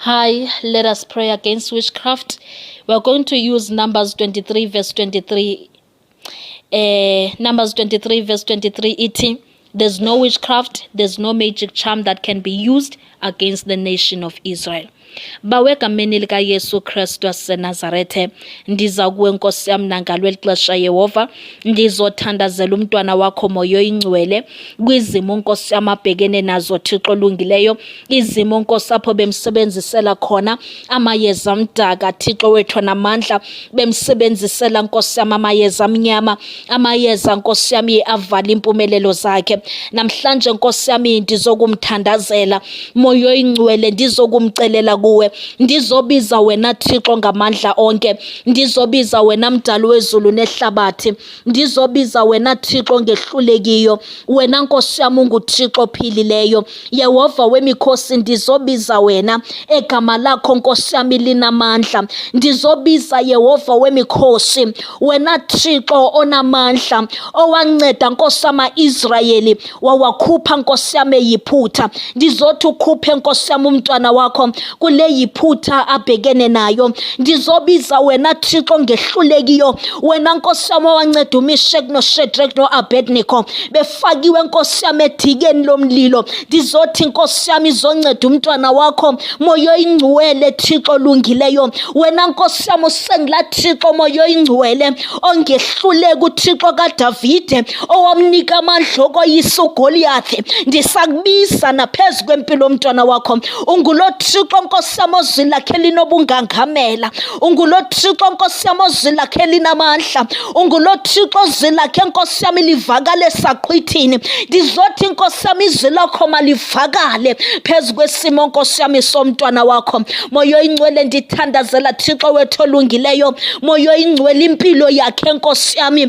Hi, let us pray against witchcraft. We're going to use Numbers 23 verse 23. Numbers 23 verse 23 iti. There's no witchcraft, there's no magic charm that can be used against the nation of Israel. Bawe egameni lika Yesu Kristu waseNazarethe, ndiza kuwe Nkosi yami nangalweli xesha Yehova, ndizothandazela umntwana wakho Moya Oyingcwele kwizimo Nkosi yami abhekene nazo Thixo olungileyo, izimo Nkosi apho bemsebenzisela khona amayeza amdaka Thixo wethu namandla, bemsebenzisela Nkosi yami amayeza amnyama, amayeza Nkosi yami avala impumelelo zakhe. Namhlanje Nkosi yami ndizokumthandazela Moya Oyingcwele, ndizokumcelela kuwe, ndizobiza wena Thixo ngamandla onke, ndizobiza wena mdali wezulu nehlabathi, ndizobiza wena Thixo ngehlulekiyo, wena Nkosi yami unguThixo ophilileyo. Yehova wemikhosi, ndizobiza wena, egama lakho Nkosi yami linamandla. Ndizobiza Yehova wemikhosi, wena Thixo onamandla, owanceda Nkosi ama-Israyeli, wawakhupha Nkosi yami eyiphutha. Ndizothi ukhuphe Nkosi yami umntwana wakho kule yiphutha abhekene nayo. Ndizobiza wena Thixo ngehlulekiyo, wena Nkosi yami owanceda uMeshaki noShadrach no-Abednego befakiwe Nkosi yami edikeni lomlilo. Ndizothi Nkosi yami izonceda umntwana wakho Moya Oyingcwele Thixo olungileyo, wena Nkosi yami usengila Thixo Moya Oyingcwele ongehluleka uThixo kaDavide owamnika amandla okoyisa uGoliathi. Ndisakubiza naphezu kwempilo umntwana wakho, ungulo Thixo Nkosi yami ozwi lakhe linobungangamela, ungulo Thixo Nkosi yami ozwi lakhe linamandla, ungulo Thixo ozwi lakhe Nkosi yami livakale esaqhwithini. Ndizothi Nkosi yami izwi lakho malivakale phezu kwesimo Nkosi yami somntwana wakho. Moya Oyingcwele ndithandazela Thixo wethu olungileyo, Moya Oyingcwele impilo yakhe Nkosi yami